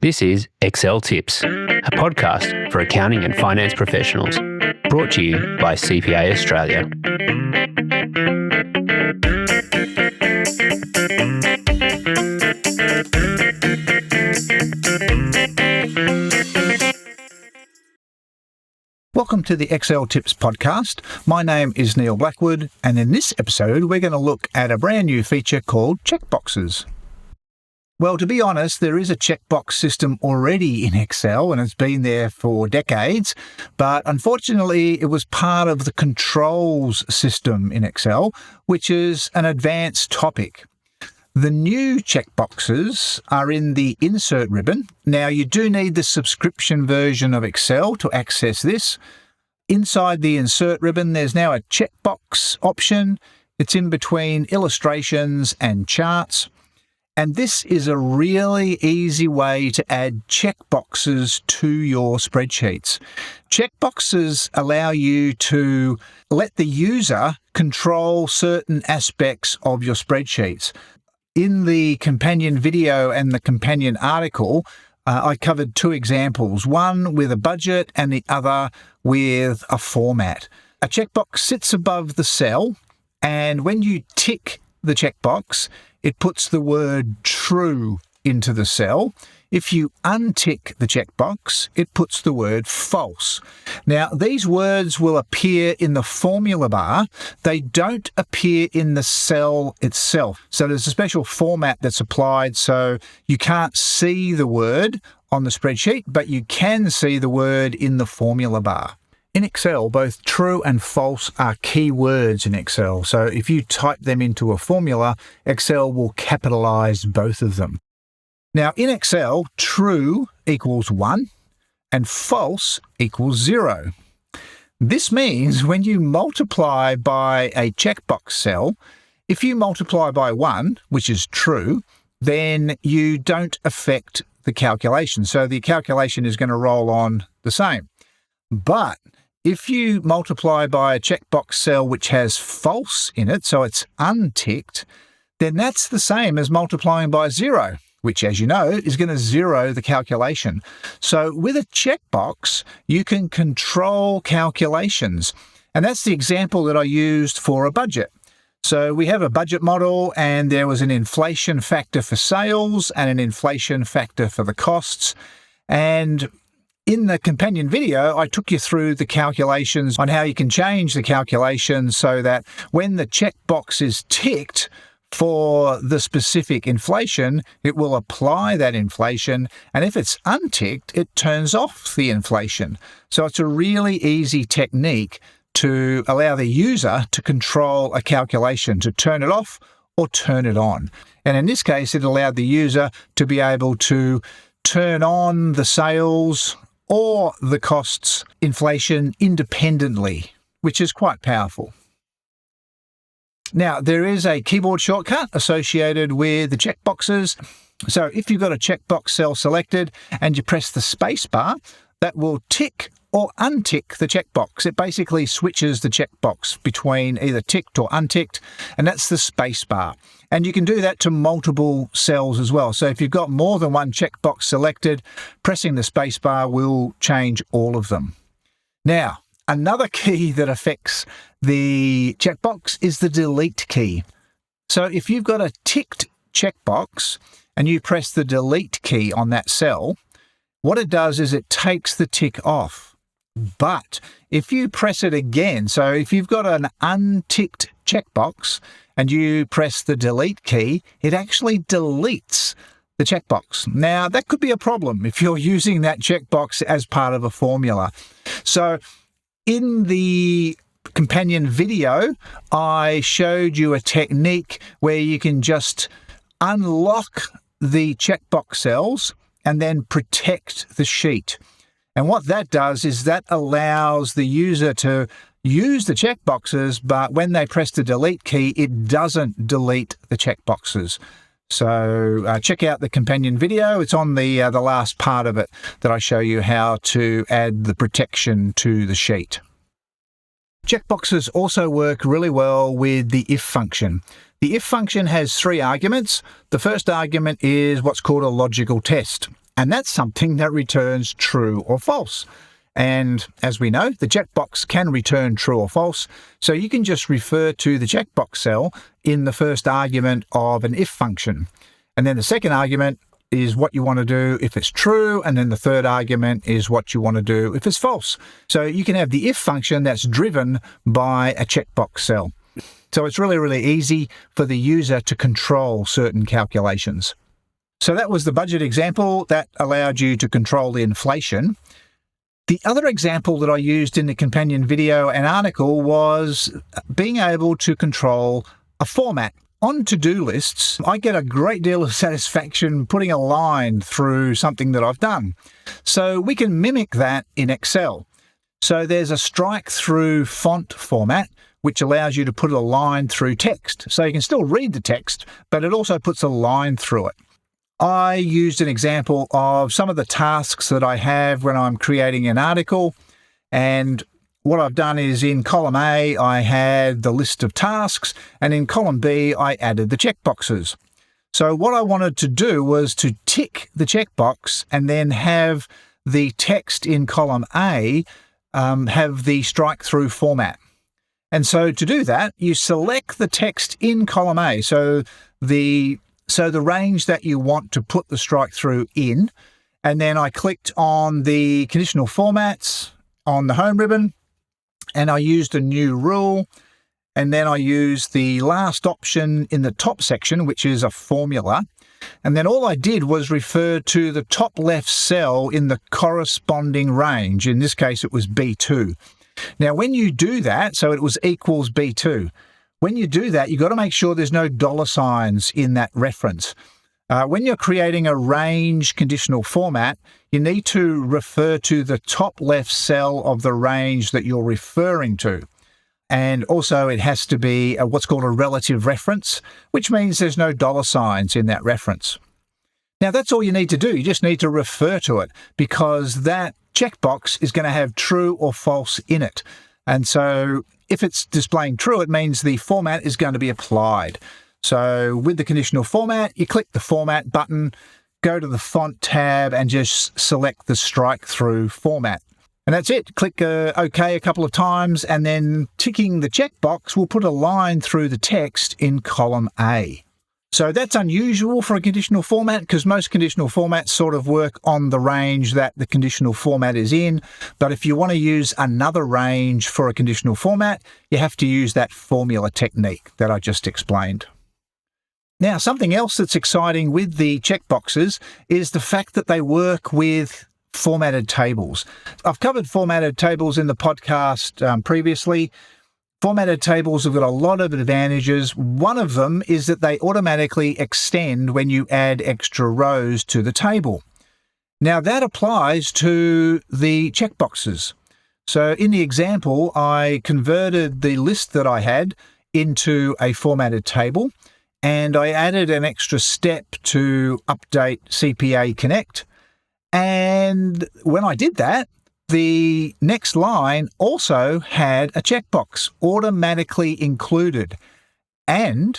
This is Excel Tips, a podcast for accounting and finance professionals, brought to you by CPA Australia. Welcome to the Excel Tips podcast. My name is Neil Blackwood, and in this episode we're going to look at a brand new feature called Checkboxes. Well, to be honest, there is a checkbox system already in Excel and it's been there for decades, but unfortunately it was part of the controls system in Excel, which is an advanced topic. The new checkboxes are in the Insert ribbon. Now, you do need the subscription version of Excel to access this. Inside the Insert ribbon, there's now a checkbox option. It's in between illustrations and charts. And this is a really easy way to add checkboxes to your spreadsheets. Checkboxes allow you to let the user control certain aspects of your spreadsheets. In the companion video and the companion article, I covered two examples, one with a budget and the other with a format. A checkbox sits above the cell, and when you tick the checkbox, it puts the word true into the cell. If you untick the checkbox, it puts the word false. Now, these words will appear in the formula bar. They don't appear in the cell itself. So there's a special format that's applied so you can't see the word on the spreadsheet, but you can see the word in the formula bar. In Excel, both true and false are key words in Excel. So if you type them into a formula, Excel will capitalize both of them. Now, in Excel, true equals 1 and false equals 0. This means when you multiply by a checkbox cell, if you multiply by 1, which is true, then you don't affect the calculation. So the calculation is going to roll on the same. But if you multiply by a checkbox cell which has false in it, so it's unticked, then that's the same as multiplying by 0, which, as you know, is going to zero the calculation. So with a checkbox, you can control calculations. And that's the example that I used for a budget. So we have a budget model, and there was an inflation factor for sales and an inflation factor for the costs. And in the companion video, I took you through the calculations on how you can change the calculation so that when the checkbox is ticked for the specific inflation, it will apply that inflation. And if it's unticked, it turns off the inflation. So it's a really easy technique to allow the user to control a calculation, to turn it off or turn it on. And in this case, it allowed the user to be able to turn on the sales or the costs inflation independently, which is quite powerful. Now, there is a keyboard shortcut associated with the checkboxes. So if you've got a checkbox cell selected and you press the space bar, that will tick or untick the checkbox. It basically switches the checkbox between either ticked or unticked, and that's the space bar. And you can do that to multiple cells as well. So if you've got more than one checkbox selected, pressing the space bar will change all of them. Now, another key that affects the checkbox is the delete key. So if you've got a ticked checkbox and you press the delete key on that cell, what it does is it takes the tick off. But if you press it again, so if you've got an unticked checkbox and you press the delete key, it actually deletes the checkbox. Now, that could be a problem if you're using that checkbox as part of a formula. So in the companion video, I showed you a technique where you can just unlock the checkbox cells and then protect the sheet. And what that does is that allows the user to use the checkboxes, but when they press the delete key, it doesn't delete the checkboxes. So check out the companion video. It's on the last part of it that I show you how to add the protection to the sheet. Checkboxes also work really well with the if function. The if function has three arguments. The first argument is what's called a logical test. and that's something that returns true or false. And as we know, the checkbox can return true or false, so you can just refer to the checkbox cell in the first argument of an if function. And then the second argument is what you want to do if it's true, and then the third argument is what you want to do if it's false. So you can have the if function that's driven by a checkbox cell. So it's really, really easy for the user to control certain calculations. So that was the budget example that allowed you to control the inflation. The other example that I used in the companion video and article was being able to control a format. On to-do lists, I get a great deal of satisfaction putting a line through something that I've done. So we can mimic that in Excel. So there's a strikethrough font format, which allows you to put a line through text. So you can still read the text, but it also puts a line through it. I used an example of some of the tasks that I have when I'm creating an article, and what I've done is in column A, I had the list of tasks, and in column B, I added the checkboxes. So what I wanted to do was to tick the checkbox and then have the text in column A have the strike-through format. And so to do that, you select the text in column A. So the range that you want to put the strike-through in, and then I clicked on the conditional formats on the home ribbon, and I used a new rule, and then I used the last option in the top section, which is a formula, and then all I did was refer to the top left cell in the corresponding range. In this case, it was B2. Now, when you do that, so it was equals B2, when you do that, you've got to make sure there's no dollar signs in that reference. When you're creating a range conditional format, you need to refer to the top left cell of the range that you're referring to. And also it has to be what's called a relative reference, which means there's no dollar signs in that reference. Now, that's all you need to do. You just need to refer to it, because that checkbox is going to have true or false in it. And so if it's displaying true, it means the format is going to be applied. So with the conditional format, you click the format button, go to the font tab, and just select the strike-through format. And that's it. Click OK a couple of times, and then ticking the checkbox will put a line through the text in column A. So that's unusual for a conditional format, because most conditional formats sort of work on the range that the conditional format is in. But if you want to use another range for a conditional format, you have to use that formula technique that I just explained. Now, something else that's exciting with the checkboxes is the fact that they work with formatted tables. I've covered formatted tables in the podcast previously. Formatted tables have got a lot of advantages. One of them is that they automatically extend when you add extra rows to the table. Now, that applies to the checkboxes. So in the example, I converted the list that I had into a formatted table, and I added an extra step to update CPA Connect. And when I did that, the next line also had a checkbox automatically included. And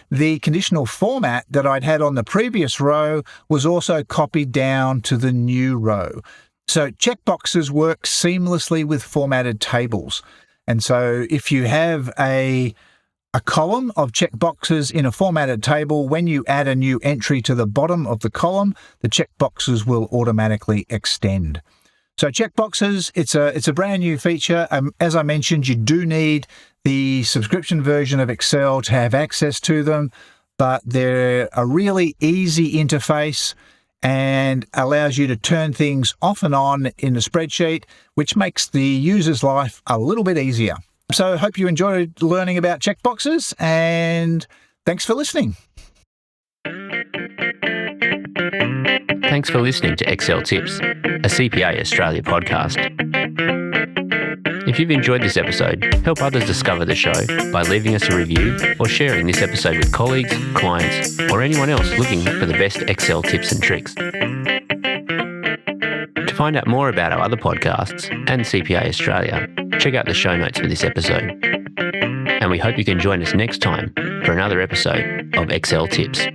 the conditional format that I'd had on the previous row was also copied down to the new row. So checkboxes work seamlessly with formatted tables. And so if you have a column of checkboxes in a formatted table, when you add a new entry to the bottom of the column, the checkboxes will automatically extend. So checkboxes, it's a brand new feature. As I mentioned, you do need the subscription version of Excel to have access to them, but they're a really easy interface and allows you to turn things off and on in the spreadsheet, which makes the user's life a little bit easier. So I hope you enjoyed learning about checkboxes, and thanks for listening. Thanks for listening to Excel Tips, a CPA Australia podcast. If you've enjoyed this episode, help others discover the show by leaving us a review or sharing this episode with colleagues, clients, or anyone else looking for the best Excel tips and tricks. To find out more about our other podcasts and CPA Australia, check out the show notes for this episode. And we hope you can join us next time for another episode of Excel Tips.